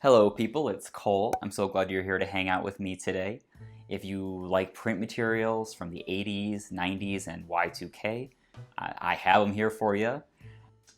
Hello people, it's Cole. I'm so glad you're here to hang out with me today. If you like print materials from the 80s, 90s, and Y2K, I have them here for you.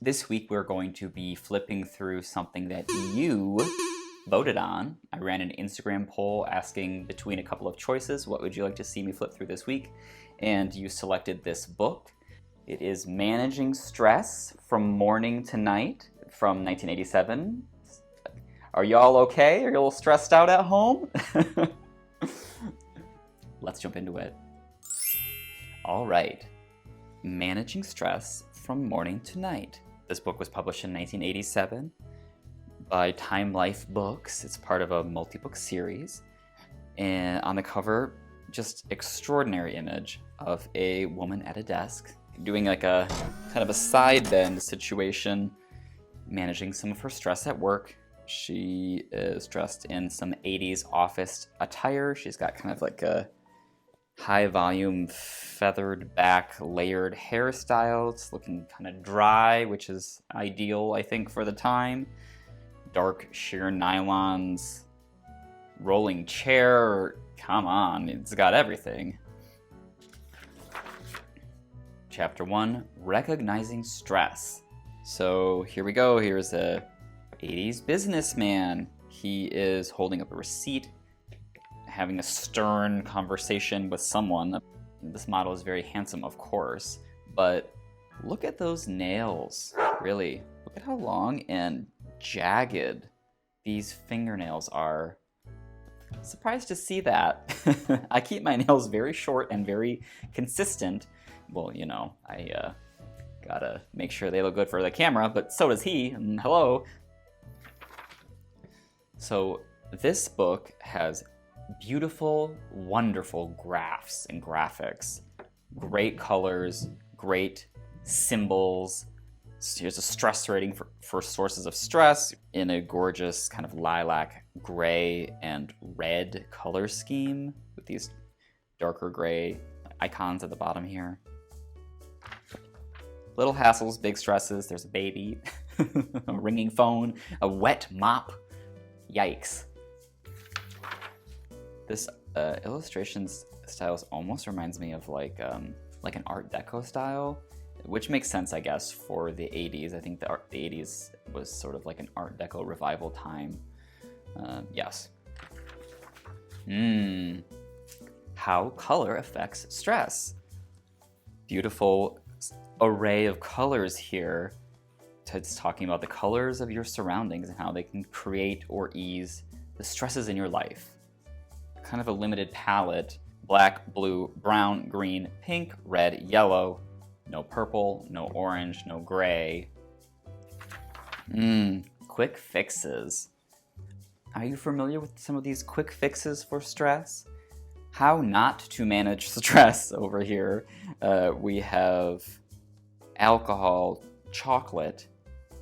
This week we're going to be flipping through something that you voted on. I ran an Instagram poll asking between a couple of choices, what would you like to see me flip through this week? And you selected this book. It is Managing Stress from Morning to Night from 1987. Are y'all okay? Are you a little stressed out at home? Let's jump into it. All right. Managing Stress from Morning to Night. This book was published in 1987 by Time Life Books. It's part of a multi-book series. And on the cover, just extraordinary image of a woman at a desk doing like a kind of a side bend situation, managing some of her stress at work. She is dressed in some 80s office attire. She's got kind of like a high volume, feathered back, layered hairstyle. It's looking kind of dry, which is ideal, I think, for the time. Dark sheer nylons, rolling chair. Come on, it's got everything. Chapter 1, Recognizing Stress. So here we go. Here's a 80s businessman. He is holding up a receipt, having a stern conversation with someone. This model is very handsome, of course, but look at those nails. Really, look at how long and jagged these fingernails are. Surprised to see that. I keep my nails very short and very consistent. Well, you know, I gotta make sure they look good for the camera, but so does he, and hello. So this book has beautiful, wonderful graphs and graphics, great colors, great symbols. So here's a stress rating for sources of stress in a gorgeous kind of lilac gray and red color scheme with these darker gray icons at the bottom here. Little hassles, big stresses. There's a baby, a ringing phone, a wet mop. Yikes. This illustration style almost reminds me of like an Art Deco style, which makes sense, I guess, for the 80s. I think the 80s was sort of like an Art Deco revival time. Yes. How color affects stress. Beautiful array of colors here. It's talking about the colors of your surroundings and how they can create or ease the stresses in your life. Kind of a limited palette. Black, blue, brown, green, pink, red, yellow. No purple, no orange, no gray. Quick fixes. Are you familiar with some of these quick fixes for stress? How not to manage stress over here. We have alcohol, chocolate,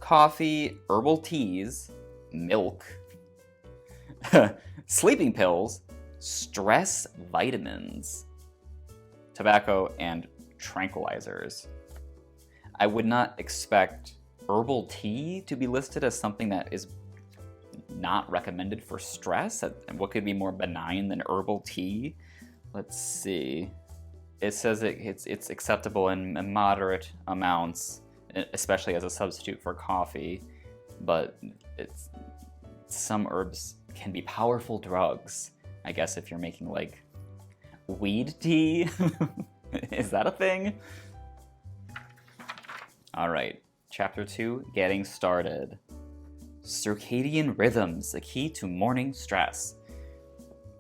coffee, herbal teas, milk, sleeping pills, stress vitamins, tobacco, and tranquilizers. I would not expect herbal tea to be listed as something that is not recommended for stress. What could be more benign than herbal tea? Let's see. It says it's acceptable in moderate amounts, especially as a substitute for coffee, but some herbs can be powerful drugs. I guess if you're making like weed tea, is that a thing? All right, chapter 2, Getting Started. Circadian rhythms, the key to morning stress.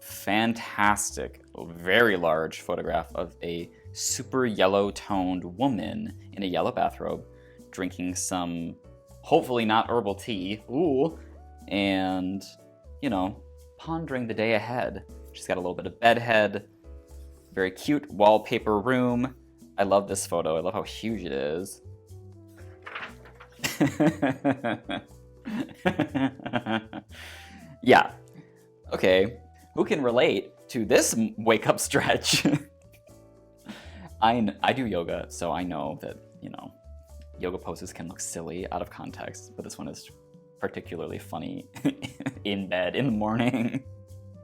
Fantastic, very large photograph of a super yellow toned woman in a yellow bathrobe drinking some, hopefully not herbal tea, and, you know, pondering the day ahead. She's got a little bit of bedhead, very cute wallpaper room. I love this photo. I love how huge it is. Yeah. Okay. Who can relate to this wake-up stretch? I do yoga, so I know that, you know, yoga poses can look silly out of context, but this one is particularly funny in bed in the morning.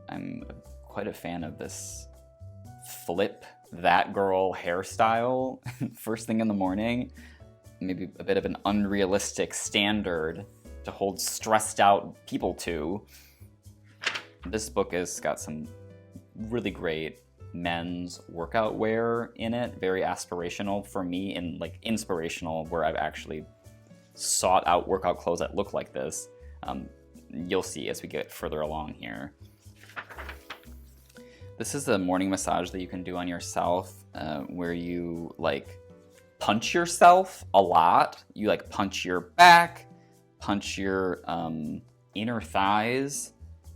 I'm quite a fan of this flip that girl hairstyle first thing in the morning. Maybe a bit of an unrealistic standard to hold stressed out people to. This book has got some really great men's workout wear in it, very aspirational for me, and like inspirational where I've actually sought out workout clothes that look like this. You'll see as we get further along here. This is a morning massage that you can do on yourself, where you like punch yourself a lot. You like punch your back, punch your inner thighs.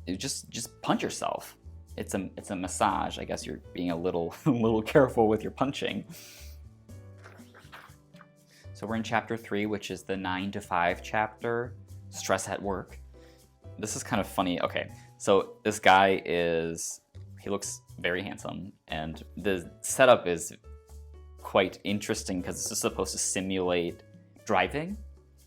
You just punch yourself. It's a massage. I guess you're being a little careful with your punching. So we're in chapter 3, which is the 9 to 5 chapter, stress at work. This is kind of funny. Okay, so this guy he looks very handsome, and the setup is quite interesting because this is supposed to simulate driving.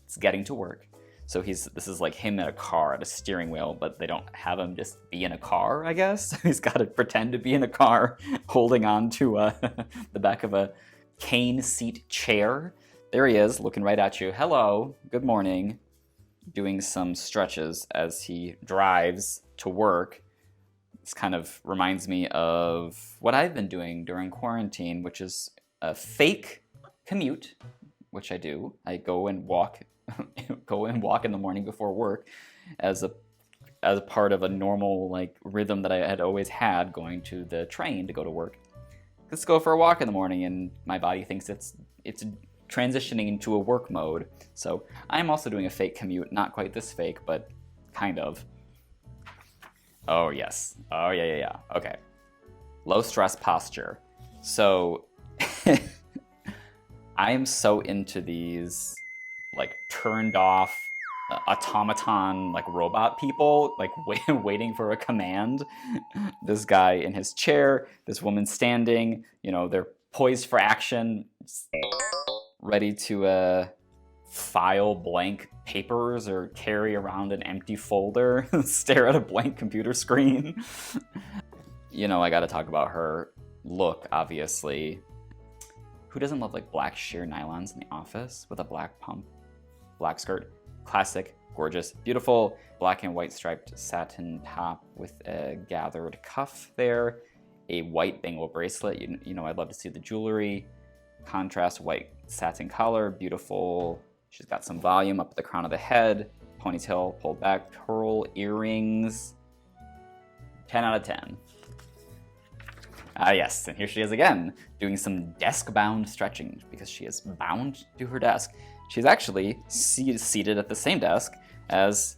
It's getting to work. So this is like him in a car at a steering wheel, but they don't have him just be in a car, I guess. He's got to pretend to be in a car, holding on to the back of a cane seat chair. There he is, looking right at you. Hello, good morning. Doing some stretches as he drives to work. This kind of reminds me of what I've been doing during quarantine, which is a fake commute, which I do. I go and walk in the morning before work as a part of a normal like rhythm that I had always had, going to the train to go to work. Let's go for a walk in the morning, and my body thinks it's transitioning into a work mode. So I'm also doing a fake commute, not quite this fake, but kind of. Oh yes. Oh yeah. Okay. Low stress posture. So I am so into these like turned off automaton like robot people, like waiting for a command. This guy in his chair, this woman standing, they're poised for action, ready to file blank papers or carry around an empty folder, stare at a blank computer screen. I gotta talk about her look, obviously. Who doesn't love like black sheer nylons in the office with a black pump? Black skirt, classic, gorgeous, beautiful, black and white striped satin top with a gathered cuff there, a white bangle bracelet. I'd love to see the jewelry, contrast white satin collar, beautiful. She's got some volume up at the crown of the head, ponytail pulled back, pearl earrings. 10 out of 10. Yes, and here she is again, doing some desk-bound stretching because she is bound to her desk. She's actually seated at the same desk as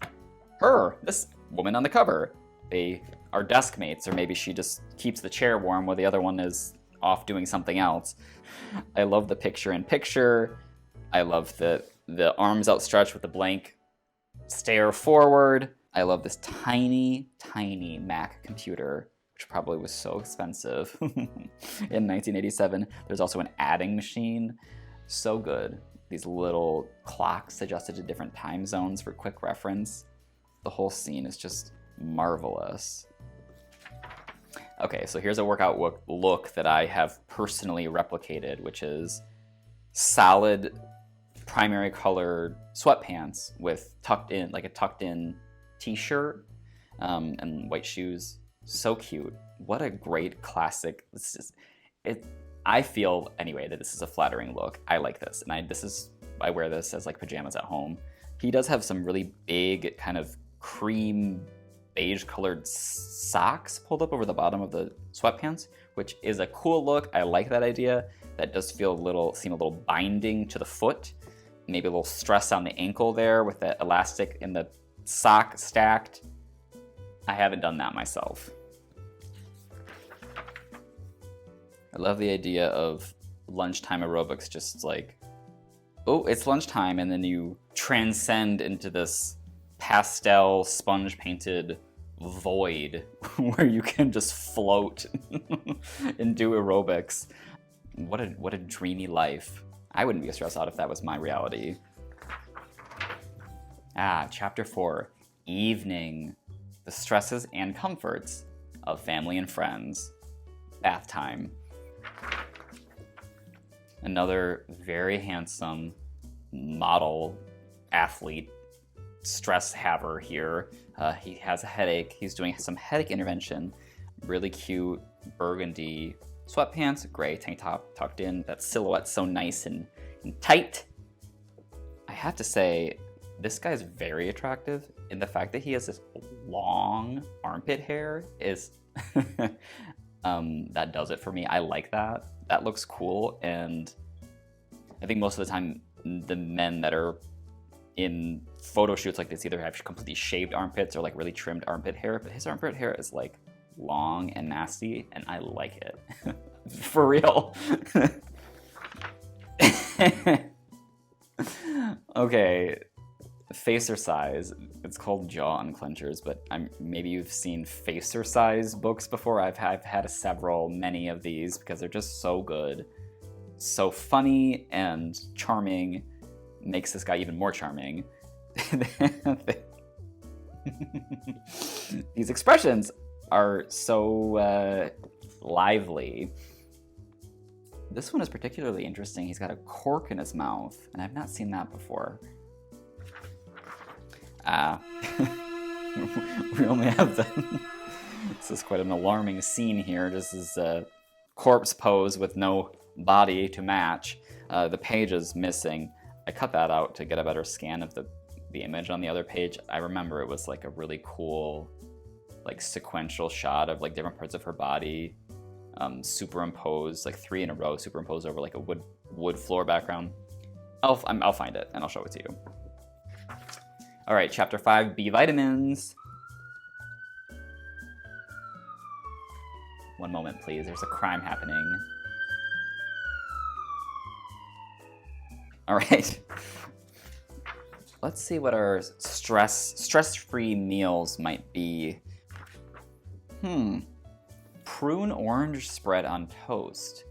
this woman on the cover. They are desk mates, or maybe she just keeps the chair warm while the other one is off doing something else. I love the picture-in-picture. I love the arms outstretched with the blank stare forward. I love this tiny, tiny Mac computer, which probably was so expensive in 1987. There's also an adding machine. So good. These little clocks adjusted to different time zones for quick reference. The whole scene is just marvelous. Okay, so here's a workout look that I have personally replicated, which is solid primary colored sweatpants with tucked in t-shirt and white shoes. So cute. What a great classic. I feel anyway that this is a flattering look. I like this, and I wear this as like pajamas at home. He does have some really big kind of cream beige colored socks pulled up over the bottom of the sweatpants, which is a cool look. I like that idea. That does seem a little binding to the foot. Maybe a little stress on the ankle there with the elastic in the sock stacked. I haven't done that myself. I love the idea of lunchtime aerobics, just like, oh, it's lunchtime, and then you transcend into this pastel sponge painted void where you can just float and do aerobics. What a dreamy life. I wouldn't be stressed out if that was my reality. Chapter 4, evening. the stresses and comforts of family and friends. Bath time. Another very handsome model athlete stress haver here. He has a headache. He's doing some headache intervention. Really cute burgundy sweatpants, gray tank top tucked in. That silhouette's so nice and tight. I have to say, this guy's very attractive, and the fact that he has this long armpit hair is that does it for me. I like that. That looks cool, and I think most of the time the men that are in photo shoots like this either have completely shaved armpits or like really trimmed armpit hair, but his armpit hair is like long and nasty, and I like it. For real. Okay, facer size. It's called jaw unclenchers, but maybe you've seen facer size books before. I've had many of these because they're just so good, so funny and charming. Makes this guy even more charming. These expressions are so lively. This one is particularly interesting. He's got a cork in his mouth, and I've not seen that before. We only have the... This is quite an alarming scene here. This is a corpse pose with no body to match. The page is missing. I cut that out to get a better scan of the image on the other page. I remember it was like a really cool, like sequential shot of like different parts of her body, superimposed, like 3 in a row, superimposed over like a wood floor background. I'll find it and I'll show it to you. All right, chapter 5, B vitamins. One moment, please. There's a crime happening. All right. Let's see what our stress-free meals might be. Prune orange spread on toast.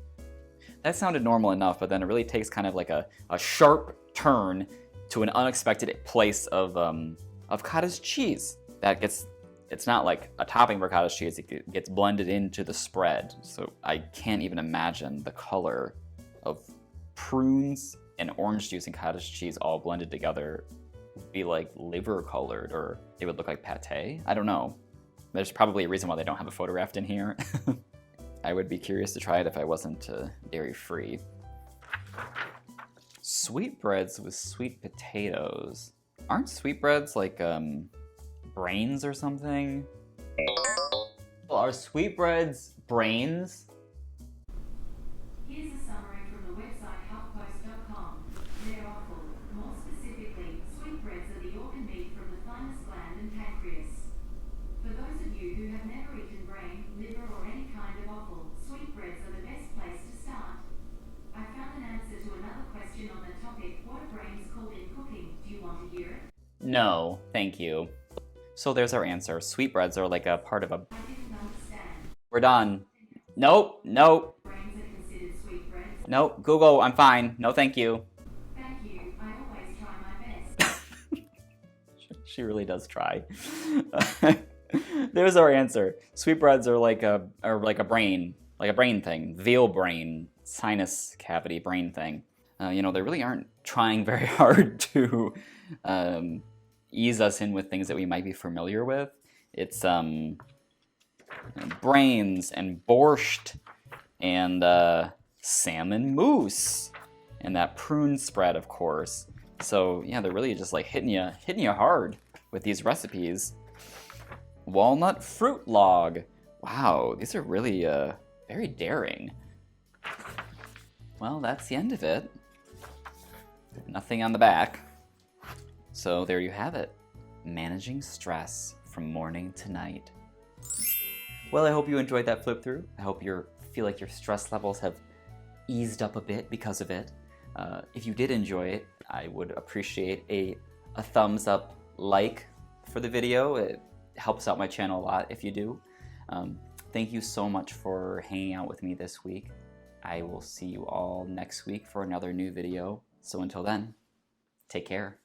That sounded normal enough, but then it really takes kind of like a sharp turn to an unexpected place of cottage cheese. It's not like a topping for cottage cheese, it gets blended into the spread. So I can't even imagine the color of prunes and orange juice and cottage cheese all blended together would be like liver colored, or it would look like pate. I don't know. There's probably a reason why they don't have it photographed in here. I would be curious to try it if I wasn't dairy free. Sweetbreads with sweet potatoes. Aren't sweetbreads like brains or something? Well, are sweetbreads brains? Here's a summary from the website HuffPost.com. They're awful. More specifically, sweetbreads are the organ meat from the thymus gland and pancreas. For those of you who have never eaten brain, liver, or any kind of offal, sweetbreads are the best place to start. I found an answer to another question on the topic: what are brains called in cooking? Do you want to hear it? No, thank you. So there's our answer. Sweetbreads are like a part of a... I didn't understand. We're done. Nope. Brains are considered sweetbreads. Nope, Google, I'm fine. No, thank you. Thank you. I always try my best. She really does try. There's our answer. Sweetbreads are like a brain thing, veal brain, sinus cavity brain thing. They really aren't trying very hard to ease us in with things that we might be familiar with. It's brains and borscht and salmon mousse and that prune spread, of course. So yeah, they're really just like hitting you hard with these recipes. Walnut fruit log. Wow, these are really very daring. Well, that's the end of it. Nothing on the back. So there you have it. Managing stress from morning to night. Well, I hope you enjoyed that flip through. I hope you feel like your stress levels have eased up a bit because of it. If you did enjoy it, I would appreciate a thumbs up like for the video. It helps out my channel a lot if you do. Thank you so much for hanging out with me this week. I will see you all next week for another new video. So until then, take care.